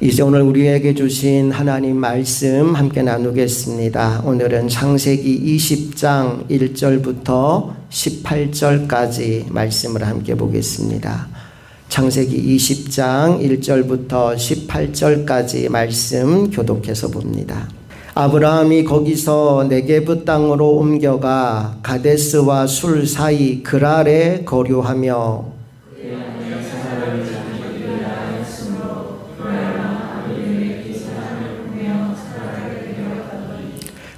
이제 오늘 우리에게 주신 하나님 말씀 함께 나누겠습니다. 오늘은 창세기 20장 1절부터 18절까지 말씀을 함께 보겠습니다. 창세기 20장 1절부터 18절까지 말씀 교독해서 봅니다. 아브라함이 거기서 네게브 땅으로 옮겨가 가데스와 술 사이 그랄에 거류하며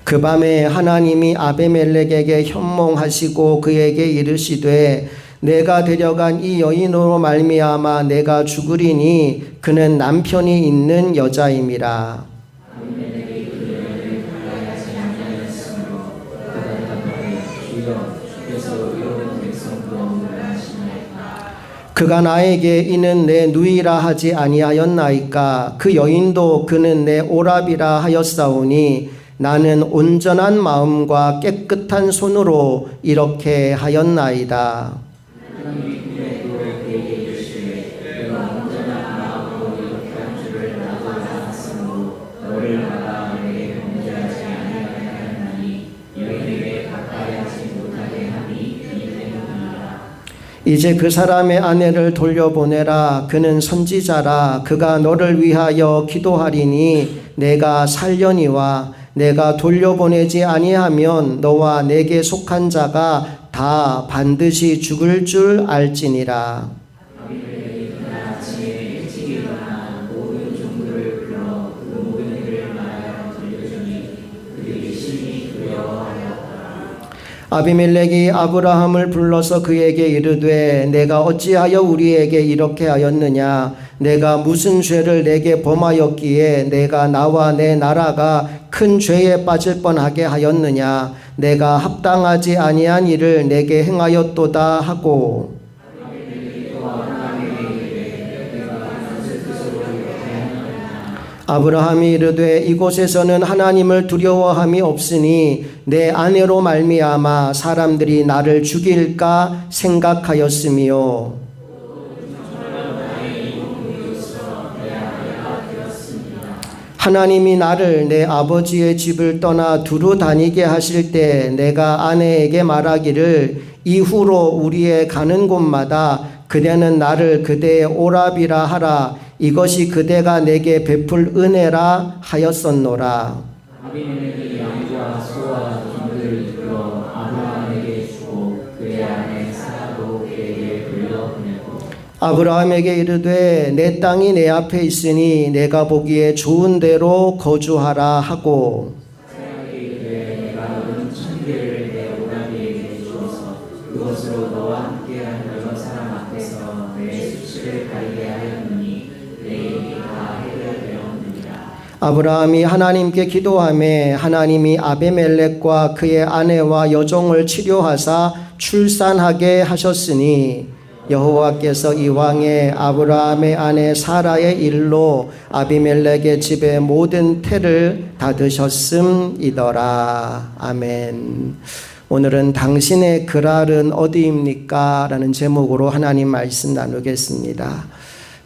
그 밤에 하나님이 아비멜렉에게 현몽하시고 그에게 이르시되 내가 데려간 이 여인으로 말미암아 내가 죽으리니 그는 남편이 있는 여자임이라. 그가 나에게 이는 내 누이라 하지 아니하였나이까. 그 여인도 그는 내 오랍이라 하였사오니 나는 온전한 마음과 깨끗한 손으로 이렇게 하였나이다. 이제 그 사람의 아내를 돌려보내라. 그는 선지자라. 그가 너를 위하여 기도하리니 내가 살려니와 내가 돌려보내지 아니하면 너와 내게 속한 자가 다 반드시 죽을 줄 알지니라. 아비멜렉이 아브라함을 불러서 그에게 이르되 내가 어찌하여 우리에게 이렇게 하였느냐. 내가 무슨 죄를 내게 범하였기에 내가 나와 내 나라가 큰 죄에 빠질 뻔하게 하였느냐. 내가 합당하지 아니한 일을 내게 행하였도다 하고 아브라함이 이르되 이곳에서는 하나님을 두려워함이 없으니 내 아내로 말미암아 사람들이 나를 죽일까 생각하였으며 하나님이 나를 내 아버지의 집을 떠나 두루 다니게 하실 때 내가 아내에게 말하기를 이후로 우리의 가는 곳마다 그대는 나를 그대의 오랍이라 하라. 이것이 그대가 내게 베풀 은혜라 하였었노라. 아비멜렉이 양과 소와 짐을 이끌어 아브라함에게 주고 그의 아내 사라도 그에게 돌려보내고 아브라함에게 이르되 내 땅이 내 앞에 있으니 내가 보기에 좋은 데로 거주하라 하고 사라에게 이르되 내가 얻은 1000개를 내 오라비에게 주어서 그것으로 너와 함께한 여러 사람 앞에서 내 수치를 가리게 하였느니 내 일이 다 해결되었느니라. 아브라함이 하나님께 기도하매 하나님이 아비멜렉과 그의 아내와 여종을 치료하사 출산하게 하셨으니 여호와께서 이왕에 아브라함의 아내 사라의 일로 아비멜렉의 집의 모든 태를 닫으셨음이더라. 아멘. 오늘은 당신의 그랄은 어디입니까? 라는 제목으로 하나님 말씀 나누겠습니다.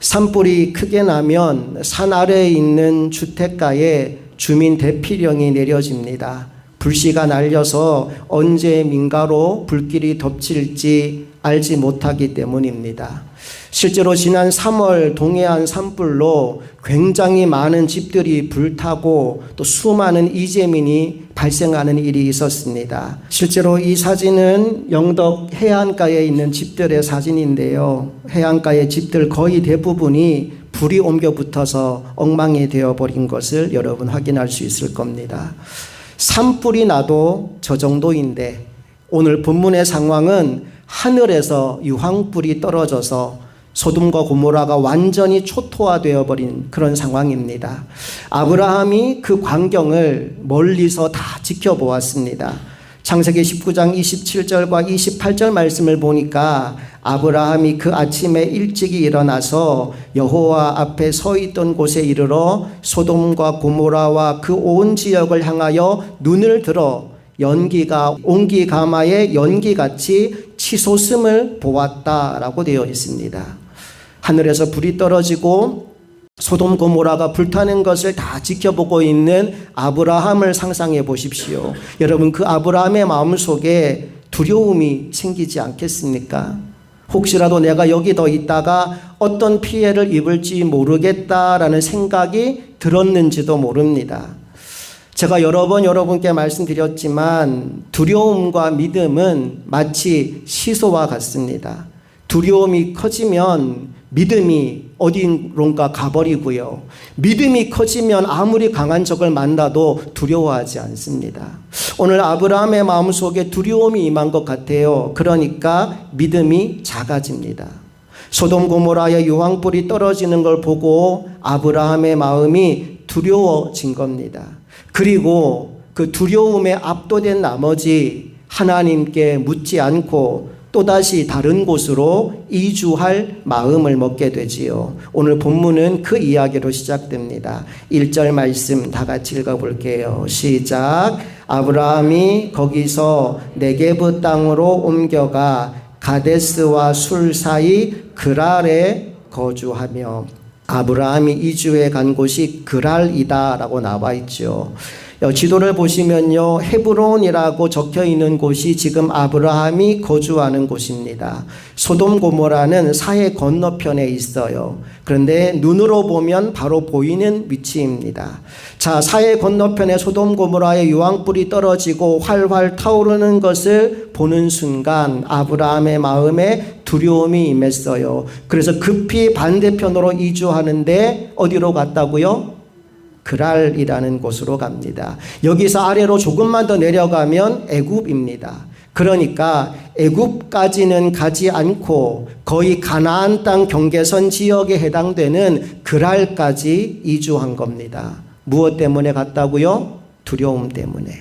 산불이 크게 나면 산 아래에 있는 주택가에 주민 대피령이 내려집니다. 불씨가 날려서 언제 민가로 불길이 덮칠지 알지 못하기 때문입니다. 실제로 지난 3월 동해안 산불로 굉장히 많은 집들이 불타고 또 수많은 이재민이 발생하는 일이 있었습니다. 실제로 이 사진은 영덕 해안가에 있는 집들의 사진인데요. 해안가의 집들 거의 대부분이 불이 옮겨 붙어서 엉망이 되어버린 것을 여러분 확인할 수 있을 겁니다. 산불이 나도 저 정도인데 오늘 본문의 상황은 하늘에서 유황불이 떨어져서 소돔과 고모라가 완전히 초토화되어 버린 그런 상황입니다. 아브라함이 그 광경을 멀리서 다 지켜보았습니다. 창세기 19장 27절과 28절 말씀을 보니까 아브라함이 그 아침에 일찍이 일어나서 여호와 앞에 서 있던 곳에 이르러 소돔과 고모라와 그 온 지역을 향하여 눈을 들어 연기가 옹기가마의 연기같이 치솟음을 보았다라고 되어 있습니다. 하늘에서 불이 떨어지고 소돔 고모라가 불타는 것을 다 지켜보고 있는 아브라함을 상상해 보십시오. 여러분, 그 아브라함의 마음속에 두려움이 생기지 않겠습니까? 혹시라도 내가 여기 더 있다가 어떤 피해를 입을지 모르겠다라는 생각이 들었는지도 모릅니다. 제가 여러 번 여러분께 말씀드렸지만 두려움과 믿음은 마치 시소와 같습니다. 두려움이 커지면 믿음이 어디론가 가버리고요. 믿음이 커지면 아무리 강한 적을 만나도 두려워하지 않습니다. 오늘 아브라함의 마음속에 두려움이 임한 것 같아요. 그러니까 믿음이 작아집니다. 소돔 고모라의 유황불이 떨어지는 걸 보고 아브라함의 마음이 두려워진 겁니다. 그리고 그 두려움에 압도된 나머지 하나님께 묻지 않고 또다시 다른 곳으로 이주할 마음을 먹게 되지요. 오늘 본문은 그 이야기로 시작됩니다. 1절 말씀 다 같이 읽어볼게요. 시작. 아브라함이 거기서 네게브 땅으로 옮겨가 가데스와 술 사이 그랄에 거주하며, 아브라함이 이주해 간 곳이 그랄이다 라고 나와 있죠. 지도를 보시면요, 헤브론이라고 적혀 있는 곳이 지금 아브라함이 거주하는 곳입니다. 소돔 고모라는 사해 건너편에 있어요. 그런데 눈으로 보면 바로 보이는 위치입니다. 자, 사해 건너편에 소돔 고모라의 유황불이 떨어지고 활활 타오르는 것을 보는 순간 아브라함의 마음에 두려움이 임했어요. 그래서 급히 반대편으로 이주하는데 어디로 갔다고요? 그랄이라는 곳으로 갑니다. 여기서 아래로 조금만 더 내려가면 애굽입니다. 그러니까 애굽까지는 가지 않고 거의 가나안 땅 경계선 지역에 해당되는 그랄까지 이주한 겁니다. 무엇 때문에 갔다고요? 두려움 때문에.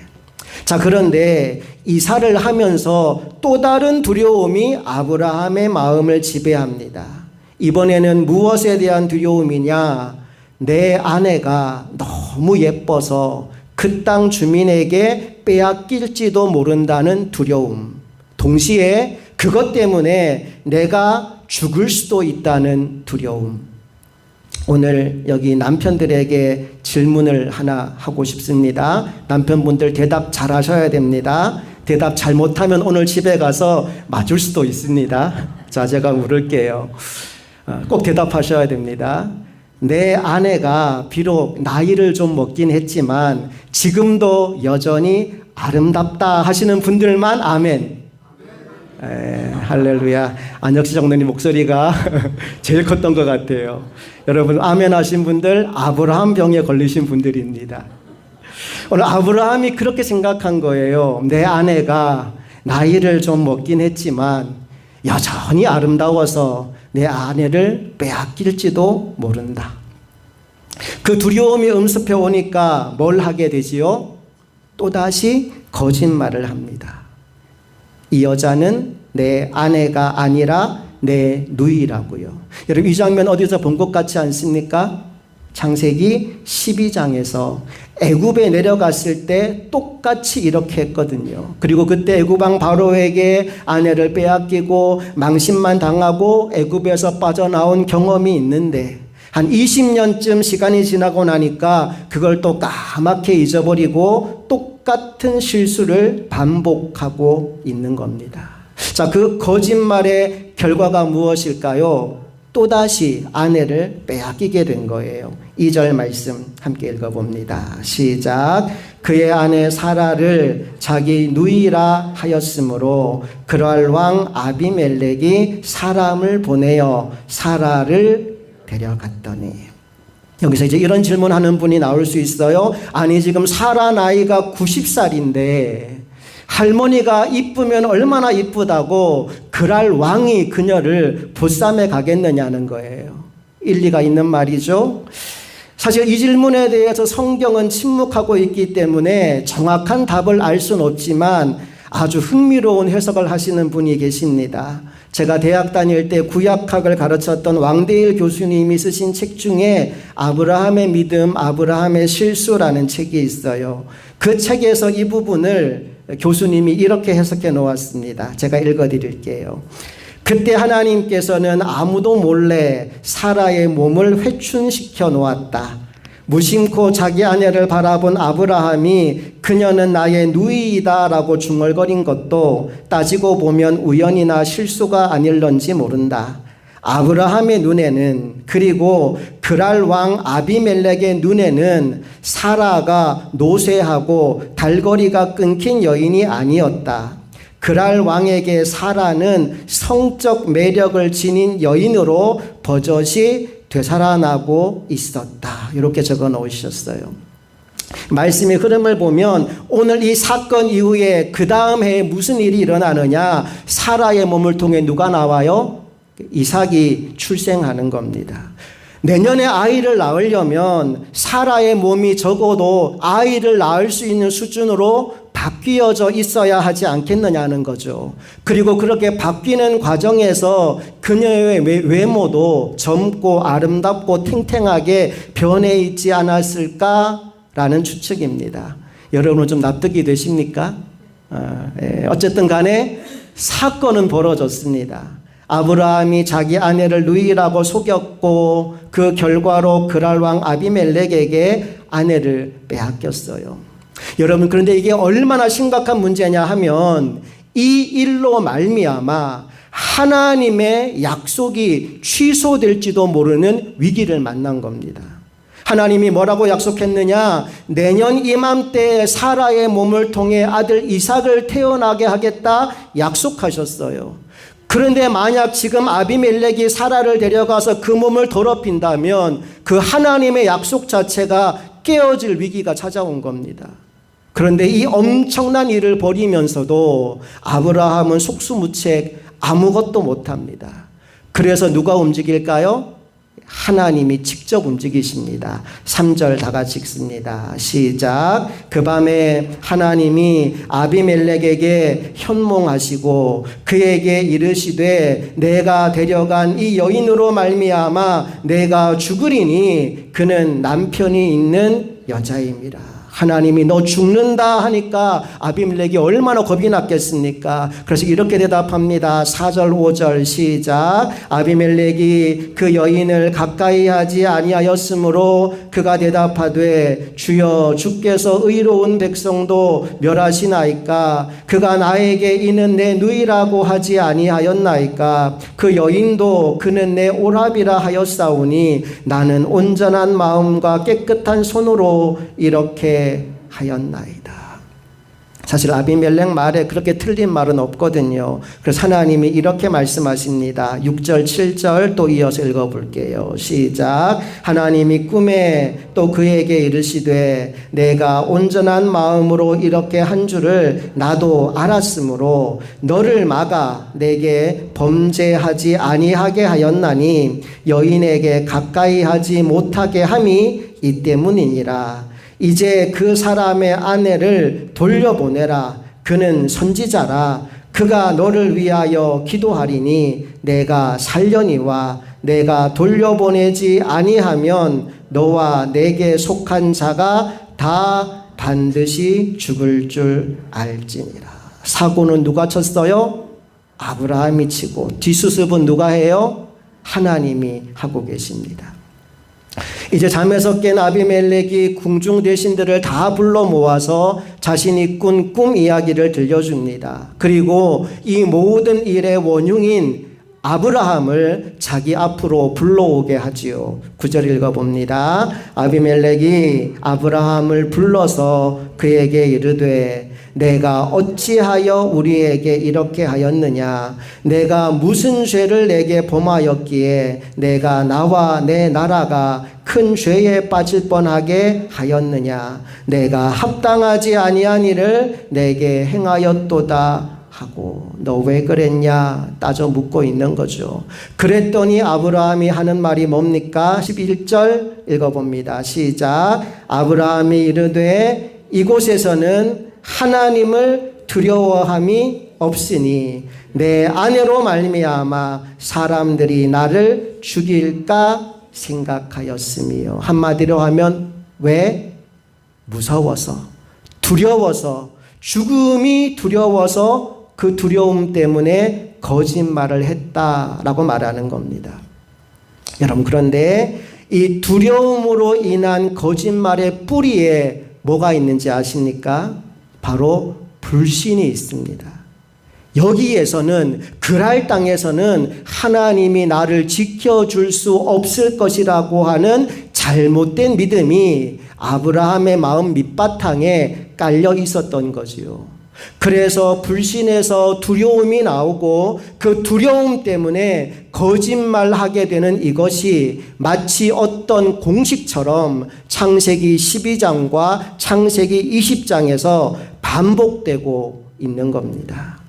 자, 그런데 이사를 하면서 또 다른 두려움이 아브라함의 마음을 지배합니다. 이번에는 무엇에 대한 두려움이냐? 내 아내가 너무 예뻐서 그 땅 주민에게 빼앗길지도 모른다는 두려움. 동시에 그것 때문에 내가 죽을 수도 있다는 두려움. 오늘 여기 남편들에게 질문을 하나 하고 싶습니다. 남편분들 대답 잘 하셔야 됩니다. 대답 잘못하면 오늘 집에 가서 맞을 수도 있습니다. 자, 제가 물을게요. 꼭 대답하셔야 됩니다. 내 아내가 비록 나이를 좀 먹긴 했지만 지금도 여전히 아름답다 하시는 분들만 아멘. 할렐루야. 안혁시 장로님 목소리가 제일 컸던 것 같아요. 여러분, 아멘 하신 분들 아브라함 병에 걸리신 분들입니다. 오늘 아브라함이 그렇게 생각한 거예요. 내 아내가 나이를 좀 먹긴 했지만 여전히 아름다워서 내 아내를 빼앗길지도 모른다. 그 두려움이 음습해 오니까 뭘 하게 되지요? 또다시 거짓말을 합니다. 이 여자는 내 아내가 아니라 내 누이라고요. 여러분, 이 장면 어디서 본 것 같지 않습니까? 창세기 12장에서 애굽에 내려갔을 때 똑같이 이렇게 했거든요. 그리고 그때 애굽왕 바로에게 아내를 빼앗기고 망신만 당하고 애굽에서 빠져나온 경험이 있는데 한 20년쯤 시간이 지나고 나니까 그걸 또 까맣게 잊어버리고 똑같은 실수를 반복하고 있는 겁니다. 자, 그 거짓말의 결과가 무엇일까요? 또다시 아내를 빼앗기게 된 거예요. 2절 말씀 함께 읽어봅니다. 시작. 그의 아내 사라를 자기 누이라 하였으므로 그랄 왕 아비멜렉이 사람을 보내어 사라를 데려갔더니. 여기서 이제 이런 질문하는 분이 나올 수 있어요. 아니, 지금 사라 나이가 90살인데 할머니가 이쁘면 얼마나 이쁘다고 그랄 왕이 그녀를 보쌈에 가겠느냐는 거예요. 일리가 있는 말이죠. 사실 이 질문에 대해서 성경은 침묵하고 있기 때문에 정확한 답을 알 수는 없지만 아주 흥미로운 해석을 하시는 분이 계십니다. 제가 대학 다닐 때 구약학을 가르쳤던 왕대일 교수님이 쓰신 책 중에 아브라함의 믿음, 아브라함의 실수라는 책이 있어요. 그 책에서 이 부분을 교수님이 이렇게 해석해 놓았습니다. 제가 읽어드릴게요. 그때 하나님께서는 아무도 몰래 사라의 몸을 회춘시켜 놓았다. 무심코 자기 아내를 바라본 아브라함이 그녀는 나의 누이이다 라고 중얼거린 것도 따지고 보면 우연이나 실수가 아닐런지 모른다. 아브라함의 눈에는, 그리고 그랄 왕 아비멜렉의 눈에는 사라가 노쇠하고 달거리가 끊긴 여인이 아니었다. 그랄 왕에게 사라는 성적 매력을 지닌 여인으로 버젓이 되살아나고 있었다. 이렇게 적어 놓으셨어요. 말씀의 흐름을 보면 오늘 이 사건 이후에 그 다음 해에 무슨 일이 일어나느냐? 사라의 몸을 통해 누가 나와요? 이삭이 출생하는 겁니다. 내년에 아이를 낳으려면 사라의 몸이 적어도 아이를 낳을 수 있는 수준으로 바뀌어져 있어야 하지 않겠느냐는 거죠. 그리고 그렇게 바뀌는 과정에서 그녀의 외모도 젊고 아름답고 탱탱하게 변해 있지 않았을까라는 추측입니다. 여러분은 좀 납득이 되십니까? 어쨌든 간에 사건은 벌어졌습니다. 아브라함이 자기 아내를 누이라고 속였고 그 결과로 그랄 왕 아비멜렉에게 아내를 빼앗겼어요. 여러분, 그런데 이게 얼마나 심각한 문제냐 하면 이 일로 말미암아 하나님의 약속이 취소될지도 모르는 위기를 만난 겁니다. 하나님이 뭐라고 약속했느냐? 내년 이맘때에 사라의 몸을 통해 아들 이삭을 태어나게 하겠다 약속하셨어요. 그런데 만약 지금 아비멜렉이 사라를 데려가서 그 몸을 더럽힌다면 그 하나님의 약속 자체가 깨어질 위기가 찾아온 겁니다. 그런데 이 엄청난 일을 벌이면서도 아브라함은 속수무책 아무것도 못합니다. 그래서 누가 움직일까요? 하나님이 직접 움직이십니다. 3절 다 같이 읽습니다. 시작. 그 밤에 하나님이 아비멜렉에게 현몽하시고 그에게 이르시되 내가 데려간 이 여인으로 말미암아 내가 죽으리니 그는 남편이 있는 여자임이라. 하나님이 너 죽는다 하니까 아비멜렉이 얼마나 겁이 났겠습니까? 그래서 이렇게 대답합니다. 4절 5절 시작. 아비멜렉이 그 여인을 가까이 하지 아니하였으므로 그가 대답하되 주여 주께서 의로운 백성도 멸하시나이까? 그가 나에게 이는 내 누이라고 하지 아니하였나이까? 그 여인도 그는 내 오라비라 하였사오니 나는 온전한 마음과 깨끗한 손으로 이렇게 하였나이다. 사실 아비멜렉 말에 그렇게 틀린 말은 없거든요. 그래서 하나님이 이렇게 말씀하십니다. 6절 7절 또 이어서 읽어볼게요. 시작. 하나님이 꿈에 또 그에게 이르시되 내가 온전한 마음으로 이렇게 한 줄을 나도 알았으므로 너를 막아 내게 범죄하지 아니하게 하였나니 여인에게 가까이 하지 못하게 함이 이 때문이니라. 이제 그 사람의 아내를 돌려보내라. 그는 선지자라. 그가 너를 위하여 기도하리니 내가 살려니와 내가 돌려보내지 아니하면 너와 내게 속한 자가 다 반드시 죽을 줄 알지니라. 사고는 누가 쳤어요? 아브라함이 치고 뒷수습은 누가 해요? 하나님이 하고 계십니다. 이제 잠에서 깬 아비멜렉이 궁중 대신들을 다 불러 모아서 자신이 꾼 꿈 이야기를 들려줍니다. 그리고 이 모든 일의 원흉인 아브라함을 자기 앞으로 불러오게 하지요. 9절 읽어봅니다. 아비멜렉이 아브라함을 불러서 그에게 이르되 내가 어찌하여 우리에게 이렇게 하였느냐? 내가 무슨 죄를 내게 범하였기에 내가 나와 내 나라가 큰 죄에 빠질 뻔하게 하였느냐? 내가 합당하지 아니한 일을 내게 행하였도다 하고 너 왜 그랬냐 따져 묻고 있는 거죠. 그랬더니 아브라함이 하는 말이 뭡니까? 11절 읽어봅니다. 시작. 아브라함이 이르되 이곳에서는 하나님을 두려워함이 없으니 내 아내로 말미암아 사람들이 나를 죽일까 생각하였으며. 한마디로 하면 왜? 무서워서, 두려워서, 죽음이 두려워서 그 두려움 때문에 거짓말을 했다라고 말하는 겁니다. 여러분, 그런데 이 두려움으로 인한 거짓말의 뿌리에 뭐가 있는지 아십니까? 바로 불신이 있습니다. 여기에서는, 그랄 땅에서는 하나님이 나를 지켜줄 수 없을 것이라고 하는 잘못된 믿음이 아브라함의 마음 밑바탕에 깔려 있었던 거지요. 그래서 불신에서 두려움이 나오고 그 두려움 때문에 거짓말하게 되는 이것이 마치 어떤 공식처럼 창세기 12장과 창세기 20장에서 반복되고 있는 겁니다.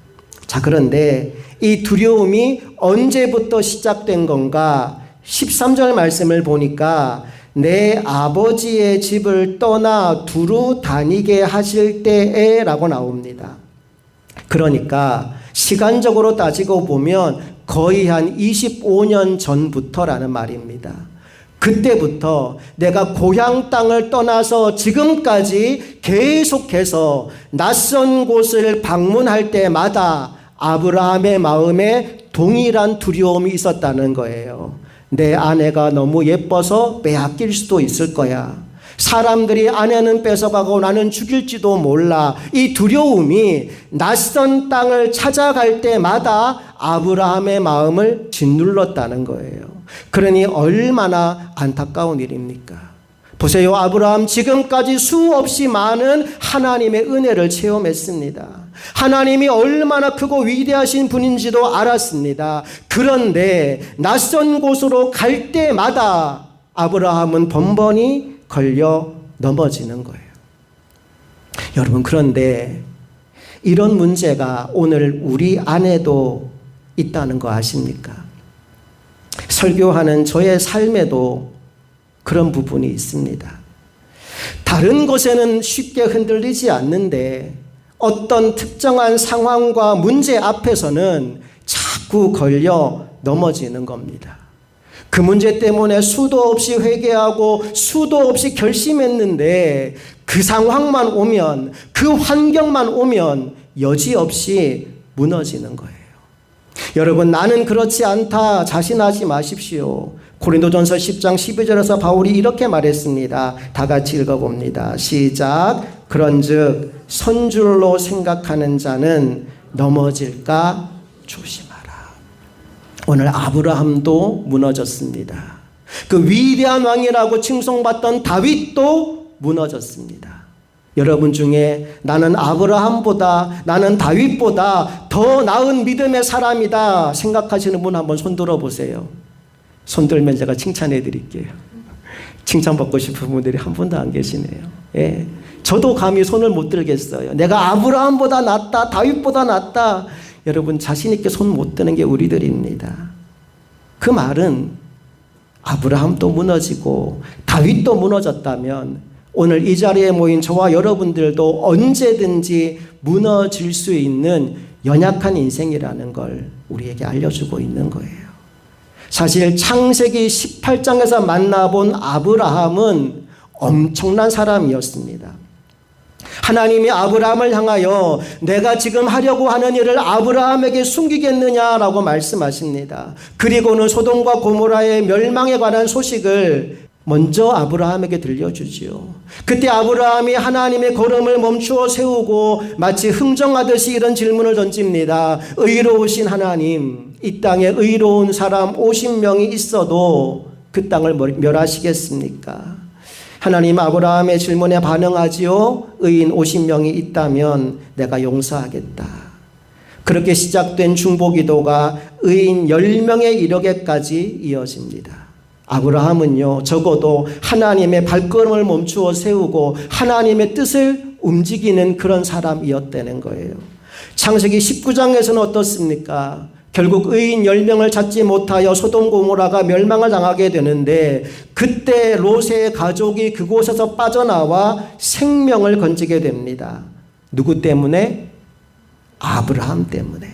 자, 그런데 이 두려움이 언제부터 시작된 건가? 13절 말씀을 보니까 내 아버지의 집을 떠나 두루 다니게 하실 때에 라고 나옵니다. 그러니까 시간적으로 따지고 보면 거의 한 25년 전부터라는 말입니다. 그때부터 내가 고향 땅을 떠나서 지금까지 계속해서 낯선 곳을 방문할 때마다 아브라함의 마음에 동일한 두려움이 있었다는 거예요. 내 아내가 너무 예뻐서 빼앗길 수도 있을 거야. 사람들이 아내는 뺏어가고 나는 죽일지도 몰라. 이 두려움이 낯선 땅을 찾아갈 때마다 아브라함의 마음을 짓눌렀다는 거예요. 그러니 얼마나 안타까운 일입니까? 보세요. 아브라함 지금까지 수없이 많은 하나님의 은혜를 체험했습니다. 하나님이 얼마나 크고 위대하신 분인지도 알았습니다. 그런데 낯선 곳으로 갈 때마다 아브라함은 번번이 걸려 넘어지는 거예요. 여러분, 그런데 이런 문제가 오늘 우리 안에도 있다는 거 아십니까? 설교하는 저의 삶에도 그런 부분이 있습니다. 다른 곳에는 쉽게 흔들리지 않는데 어떤 특정한 상황과 문제 앞에서는 자꾸 걸려 넘어지는 겁니다. 그 문제 때문에 수도 없이 회개하고 수도 없이 결심했는데 그 상황만 오면, 그 환경만 오면 여지없이 무너지는 거예요. 여러분, 나는 그렇지 않다 자신하지 마십시오. 고린도전서 10장 12절에서 바울이 이렇게 말했습니다. 다 같이 읽어봅니다. 시작. 그런즉 선줄로 생각하는 자는 넘어질까 조심하라. 오늘 아브라함도 무너졌습니다. 그 위대한 왕이라고 칭송받던 다윗도 무너졌습니다. 여러분 중에 나는 아브라함보다, 나는 다윗보다 더 나은 믿음의 사람이다 생각하시는 분 한번 손 들어보세요. 손 들면 제가 칭찬해 드릴게요. 칭찬받고 싶은 분들이 한 분도 안 계시네요. 예. 저도 감히 손을 못 들겠어요. 내가 아브라함보다 낫다, 다윗보다 낫다. 여러분, 자신 있게 손 못 드는 게 우리들입니다. 그 말은 아브라함도 무너지고 다윗도 무너졌다면 오늘 이 자리에 모인 저와 여러분들도 언제든지 무너질 수 있는 연약한 인생이라는 걸 우리에게 알려주고 있는 거예요. 사실 창세기 18장에서 만나본 아브라함은 엄청난 사람이었습니다. 하나님이 아브라함을 향하여 내가 지금 하려고 하는 일을 아브라함에게 숨기겠느냐라고 말씀하십니다. 그리고는 소돔과 고모라의 멸망에 관한 소식을 먼저 아브라함에게 들려주지요. 그때 아브라함이 하나님의 걸음을 멈추어 세우고 마치 흥정하듯이 이런 질문을 던집니다. 의로우신 하나님, 이 땅에 의로운 사람 50명이 있어도 그 땅을 멸하시겠습니까? 하나님 아브라함의 질문에 반응하지요. 의인 50명이 있다면 내가 용서하겠다. 그렇게 시작된 중보기도가 의인 10명에 이르게까지 이어집니다. 아브라함은요, 적어도 하나님의 발걸음을 멈추어 세우고 하나님의 뜻을 움직이는 그런 사람이었다는 거예요. 창세기 19장에서는 어떻습니까? 결국 의인 10명을 찾지 못하여 소돔 고모라가 멸망을 당하게 되는데 그때 롯의 가족이 그곳에서 빠져나와 생명을 건지게 됩니다. 누구 때문에? 아브라함 때문에.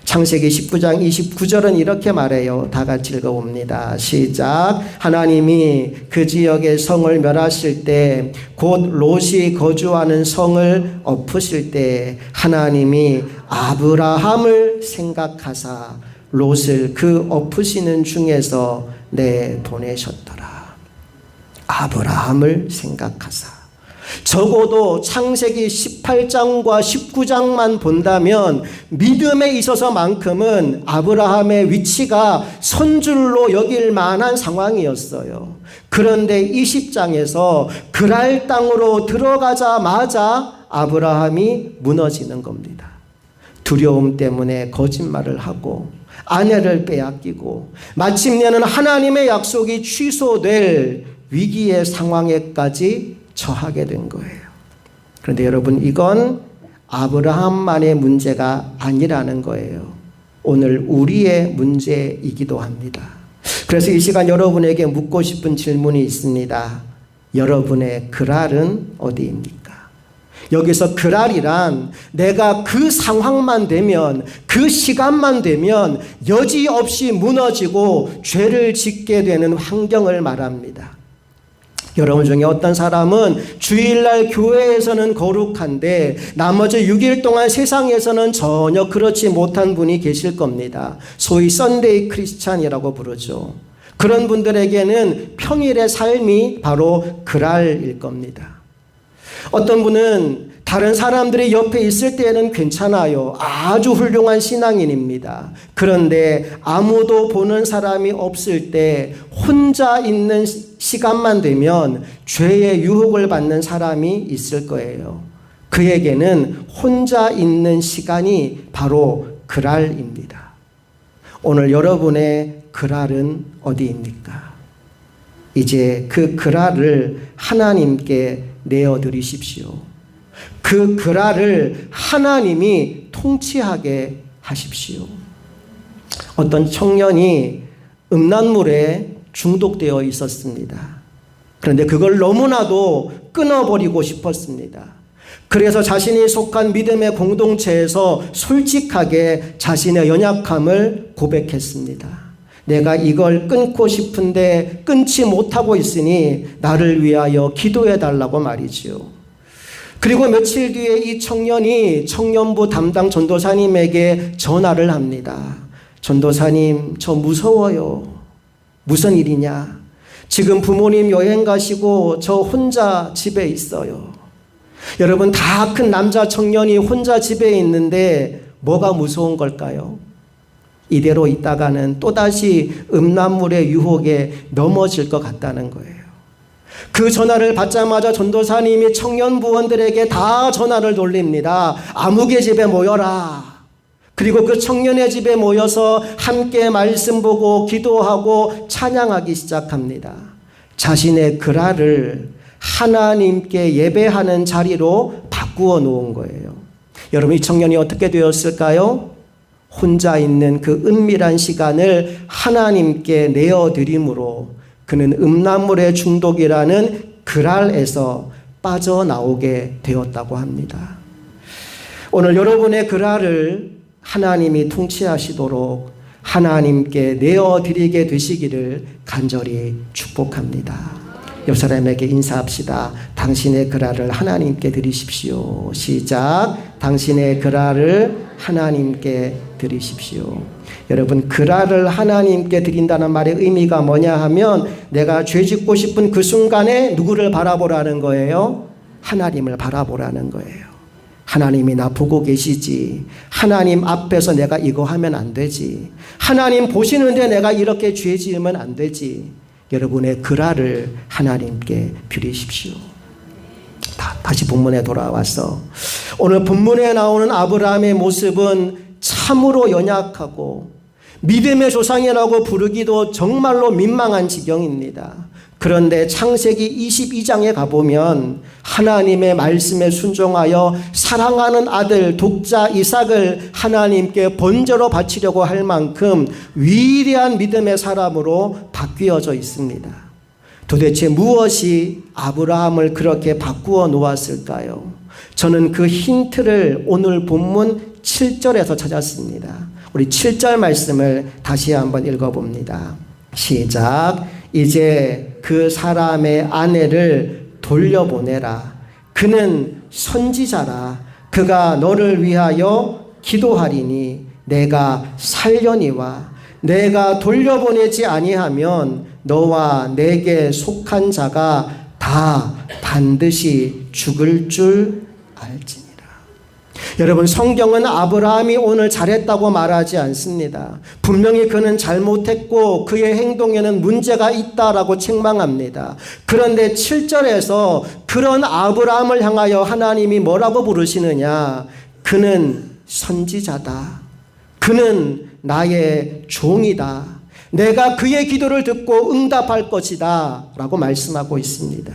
창세기 19장 29절은 이렇게 말해요. 다 같이 읽어봅니다. 시작. 하나님이 그 지역의 성을 멸하실 때, 곧 롯이 거주하는 성을 엎으실 때 하나님이 아브라함을 생각하사 롯을 그 엎으시는 중에서 내보내셨더라. 아브라함을 생각하사. 적어도 창세기 18장과 19장만 본다면 믿음에 있어서만큼은 아브라함의 위치가 선줄로 여길 만한 상황이었어요. 그런데 20장에서 그랄 땅으로 들어가자마자 아브라함이 무너지는 겁니다. 두려움 때문에 거짓말을 하고 아내를 빼앗기고 마침내는 하나님의 약속이 취소될 위기의 상황에까지 처하게 된 거예요. 그런데 여러분, 이건 아브라함만의 문제가 아니라는 거예요. 오늘 우리의 문제이기도 합니다. 그래서 이 시간 여러분에게 묻고 싶은 질문이 있습니다. 여러분의 그랄은 어디입니까? 여기서 그랄이란 내가 그 상황만 되면, 그 시간만 되면 여지없이 무너지고 죄를 짓게 되는 환경을 말합니다. 여러분 중에 어떤 사람은 주일날 교회에서는 거룩한데 나머지 6일 동안 세상에서는 전혀 그렇지 못한 분이 계실 겁니다. 소위 썬데이 크리스찬이라고 부르죠. 그런 분들에게는 평일의 삶이 바로 그랄일 겁니다. 어떤 분은 다른 사람들이 옆에 있을 때는 괜찮아요. 아주 훌륭한 신앙인입니다. 그런데 아무도 보는 사람이 없을 때 혼자 있는 시간만 되면 죄의 유혹을 받는 사람이 있을 거예요. 그에게는 혼자 있는 시간이 바로 그랄입니다. 오늘 여러분의 그랄은 어디입니까? 이제 그 그랄을 하나님께 내어드리십시오. 그 그랄을 하나님이 통치하게 하십시오. 어떤 청년이 음란물에 중독되어 있었습니다. 그런데 그걸 너무나도 끊어버리고 싶었습니다. 그래서 자신이 속한 믿음의 공동체에서 솔직하게 자신의 연약함을 고백했습니다. 내가 이걸 끊고 싶은데 끊지 못하고 있으니 나를 위하여 기도해 달라고 말이지요. 그리고 며칠 뒤에 이 청년이 청년부 담당 전도사님에게 전화를 합니다. 전도사님, 저 무서워요. 무슨 일이냐? 지금 부모님 여행 가시고 저 혼자 집에 있어요. 여러분, 다 큰 남자 청년이 혼자 집에 있는데 뭐가 무서운 걸까요? 이대로 있다가는 또다시 음란물의 유혹에 넘어질 것 같다는 거예요. 그 전화를 받자마자 전도사님이 청년부원들에게 다 전화를 돌립니다. 아무개 집에 모여라. 그리고 그 청년의 집에 모여서 함께 말씀 보고 기도하고 찬양하기 시작합니다. 자신의 그랄을 하나님께 예배하는 자리로 바꾸어 놓은 거예요. 여러분, 이 청년이 어떻게 되었을까요? 혼자 있는 그 은밀한 시간을 하나님께 내어드림으로 그는 음란물의 중독이라는 그랄에서 빠져나오게 되었다고 합니다. 오늘 여러분의 그랄을 하나님이 통치하시도록 하나님께 내어드리게 되시기를 간절히 축복합니다. 옆 사람에게 인사합시다. 당신의 그랄을 하나님께 드리십시오. 시작. 당신의 그랄을 하나님께 드리십시오. 여러분, 그랄을 하나님께 드린다는 말의 의미가 뭐냐 하면 내가 죄 짓고 싶은 그 순간에 누구를 바라보라는 거예요? 하나님을 바라보라는 거예요. 하나님이 나 보고 계시지. 하나님 앞에서 내가 이거 하면 안 되지. 하나님 보시는데 내가 이렇게 죄 지으면 안 되지. 여러분의 그랄을 하나님께 드리십시오. 다시 본문에 돌아와서 오늘 본문에 나오는 아브라함의 모습은 참으로 연약하고 믿음의 조상이라고 부르기도 정말로 민망한 지경입니다. 그런데 창세기 22장에 가보면 하나님의 말씀에 순종하여 사랑하는 아들 독자 이삭을 하나님께 번제로 바치려고 할 만큼 위대한 믿음의 사람으로 바뀌어져 있습니다. 도대체 무엇이 아브라함을 그렇게 바꾸어 놓았을까요? 저는 그 힌트를 오늘 본문 7절에서 찾았습니다. 우리 7절 말씀을 다시 한번 읽어봅니다. 시작. 이제 그 사람의 아내를 돌려보내라. 그는 선지자라. 그가 너를 위하여 기도하리니 내가 살려니와 내가 돌려보내지 아니하면 너와 내게 속한 자가 다 반드시 죽을 줄 알지니라. 여러분, 성경은 아브라함이 오늘 잘했다고 말하지 않습니다. 분명히 그는 잘못했고 그의 행동에는 문제가 있다라고 책망합니다. 그런데 7절에서 그런 아브라함을 향하여 하나님이 뭐라고 부르시느냐? 그는 선지자다. 그는 나의 종이다. 내가 그의 기도를 듣고 응답할 것이다 라고 말씀하고 있습니다.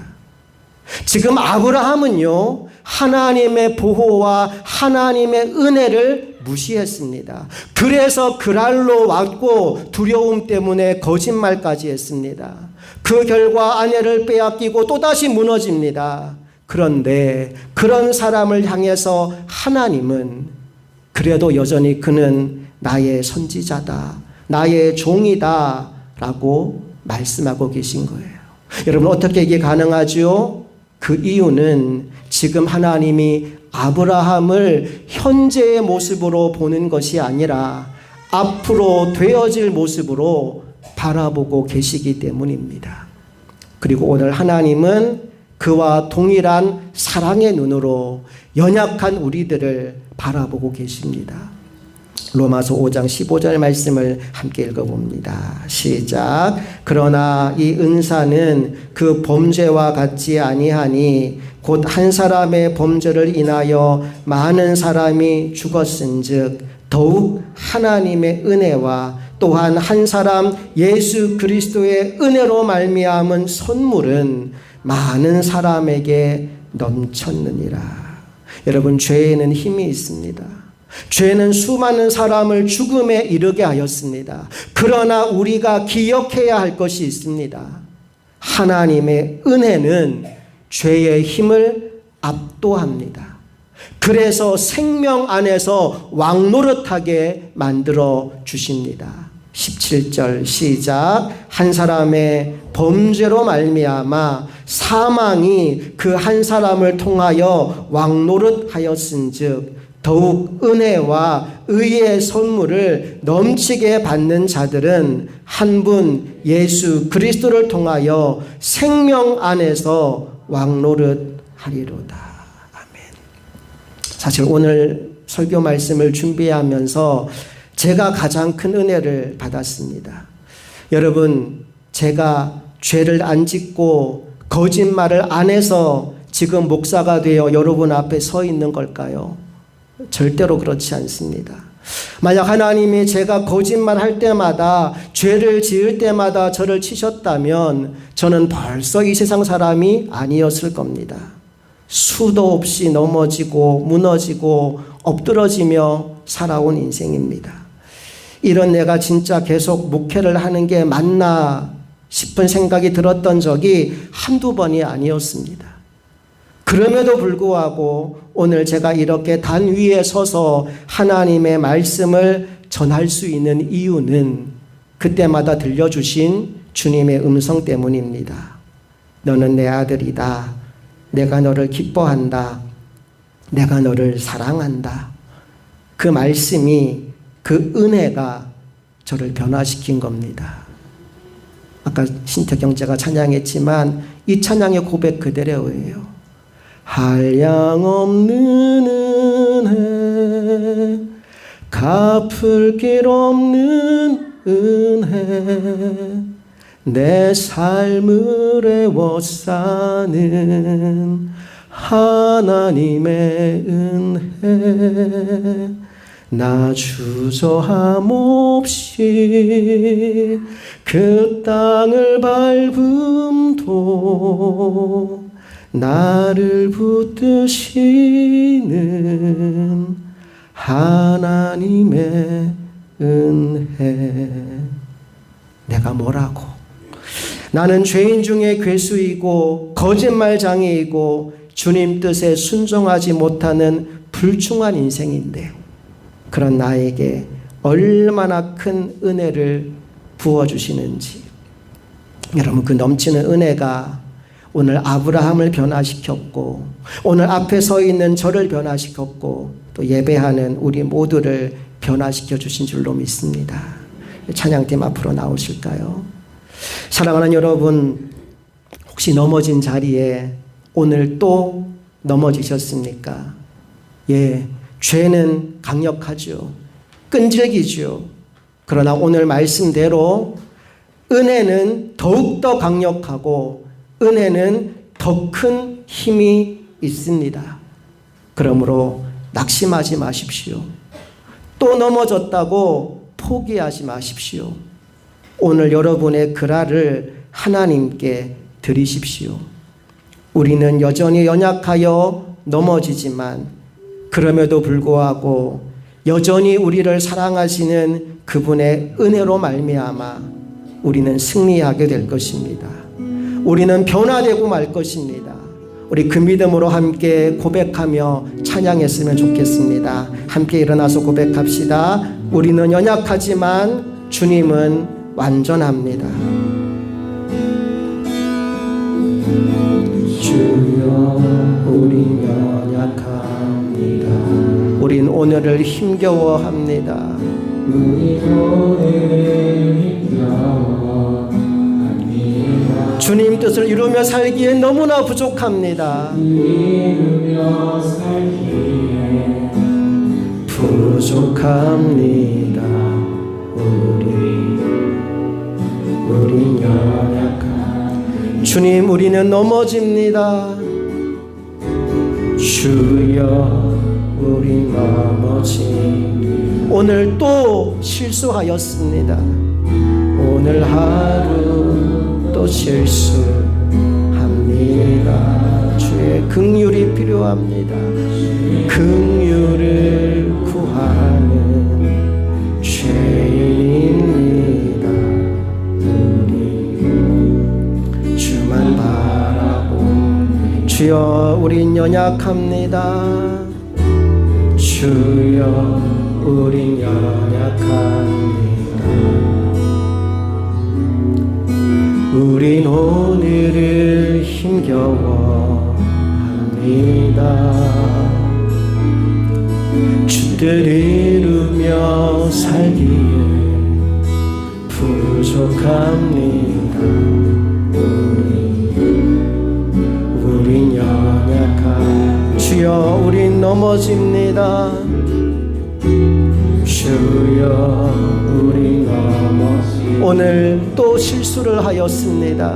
지금 아브라함은요, 하나님의 보호와 하나님의 은혜를 무시했습니다. 그래서 그랄로 왔고 두려움 때문에 거짓말까지 했습니다. 그 결과 아내를 빼앗기고 또다시 무너집니다. 그런데 그런 사람을 향해서 하나님은 그래도 여전히 그는 나의 선지자다, 나의 종이다 라고 말씀하고 계신 거예요. 여러분, 어떻게 이게 가능하죠? 그 이유는 지금 하나님이 아브라함을 현재의 모습으로 보는 것이 아니라 앞으로 되어질 모습으로 바라보고 계시기 때문입니다. 그리고 오늘 하나님은 그와 동일한 사랑의 눈으로 연약한 우리들을 바라보고 계십니다. 로마서 5장 15절 말씀을 함께 읽어봅니다. 시작. 그러나 이 은사는 그 범죄와 같지 아니하니 곧 한 사람의 범죄를 인하여 많은 사람이 죽었은즉 더욱 하나님의 은혜와 또한 한 사람 예수 그리스도의 은혜로 말미암은 선물은 많은 사람에게 넘쳤느니라. 여러분, 죄에는 힘이 있습니다. 죄는 수많은 사람을 죽음에 이르게 하였습니다. 그러나 우리가 기억해야 할 것이 있습니다. 하나님의 은혜는 죄의 힘을 압도합니다. 그래서 생명 안에서 왕노릇하게 만들어 주십니다. 17절 시작. 한 사람의 범죄로 말미암아 사망이 그 한 사람을 통하여 왕노릇하였은즉 더욱 은혜와 의의 선물을 넘치게 받는 자들은 한 분 예수 그리스도를 통하여 생명 안에서 왕노릇하리로다. 아멘. 사실 오늘 설교 말씀을 준비하면서 제가 가장 큰 은혜를 받았습니다. 여러분, 제가 죄를 안 짓고 거짓말을 안 해서 지금 목사가 되어 여러분 앞에 서 있는 걸까요? 절대로 그렇지 않습니다. 만약 하나님이 제가 거짓말할 때마다, 죄를 지을 때마다 저를 치셨다면 저는 벌써 이 세상 사람이 아니었을 겁니다. 수도 없이 넘어지고 무너지고 엎드러지며 살아온 인생입니다. 이런 내가 진짜 계속 목회를 하는 게 맞나 싶은 생각이 들었던 적이 한두 번이 아니었습니다. 그럼에도 불구하고 오늘 제가 이렇게 단 위에 서서 하나님의 말씀을 전할 수 있는 이유는 그때마다 들려주신 주님의 음성 때문입니다. 너는 내 아들이다. 내가 너를 기뻐한다. 내가 너를 사랑한다. 그 말씀이, 그 은혜가 저를 변화시킨 겁니다. 아까 신태경제가 찬양했지만 이 찬양의 고백 그대로예요. 한량없는 은혜, 갚을 길 없는 은혜, 내 삶을 애워싸는 하나님의 은혜, 나 주저함 없이 그 땅을 밟음도 나를 붙드시는 하나님의 은혜. 내가 뭐라고? 나는 죄인 중에 괴수이고 거짓말장애이고 주님 뜻에 순종하지 못하는 불충한 인생인데, 그런 나에게 얼마나 큰 은혜를 부어주시는지. 여러분, 그 넘치는 은혜가 오늘 아브라함을 변화시켰고, 오늘 앞에 서 있는 저를 변화시켰고, 또 예배하는 우리 모두를 변화시켜 주신 줄로 믿습니다. 찬양팀 앞으로 나오실까요? 사랑하는 여러분, 혹시 넘어진 자리에 오늘 또 넘어지셨습니까? 예, 죄는 강력하죠. 끈질기죠. 그러나 오늘 말씀대로 은혜는 더욱더 강력하고 은혜는 더 큰 힘이 있습니다. 그러므로 낙심하지 마십시오. 또 넘어졌다고 포기하지 마십시오. 오늘 여러분의 그랄을 하나님께 드리십시오. 우리는 여전히 연약하여 넘어지지만 그럼에도 불구하고 여전히 우리를 사랑하시는 그분의 은혜로 말미암아 우리는 승리하게 될 것입니다. 우리는 변화되고 말 것입니다. 우리 그 믿음으로 함께 고백하며 찬양했으면 좋겠습니다. 함께 일어나서 고백합시다. 우리는 연약하지만 주님은 완전합니다. 주여, 우린 연약합니다. 우린 오늘을 힘겨워합니다. 우리 오늘 힘겨워합니다. 주님 뜻을 이루며 살기에 너무나 부족합니다. 이루며 살기에 부족합니다. 우린 연약한 주님, 우리는 넘어집니다. 주여, 우린 넘어집니다. 오늘 또 실수하였습니다. 오늘 하루 또 실수합니다. 주의 긍휼이 필요합니다. 긍휼을 구하는 죄인입니다. 우리 주만 바라보. 주여, 우린 연약합니다. 주여, 우린 연약합니다. 우린 오늘을 힘겨워합니다. 주를 이루며 살기에 부족합니다. 우린 연약한 주여, 우린 넘어집니다. 주여, 우린 넘어집니다. 오늘 또 실수를 하였습니다.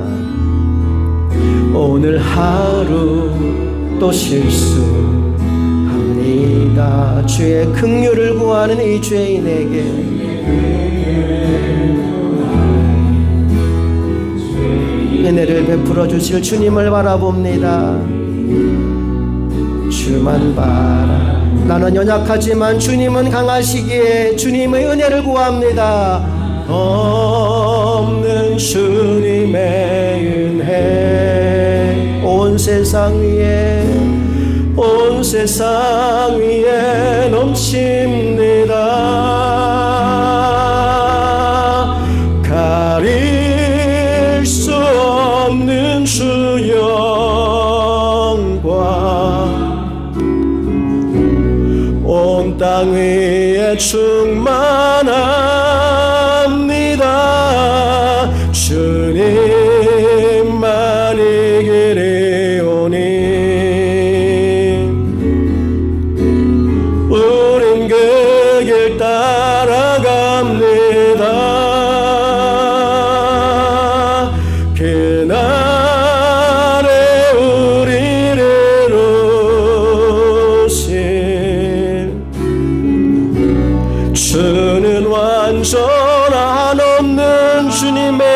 오늘 하루 또 실수합니다. 주의 긍휼을 구하는 이 죄인에게 은혜를 베풀어 주실 주님을 바라봅니다. 주만 바라. 나는 연약하지만 주님은 강하시기에 주님의 은혜를 구합니다. 없는 주님의 은혜 온 세상 위에 넘칩니다. 가릴 수 없는 주 영광 온 땅 위에 충만합니다. 주님만이 길이오니 우린 그 길 따라갑니다. 그날에 우리를 오신 주는 완전한 없는 주님의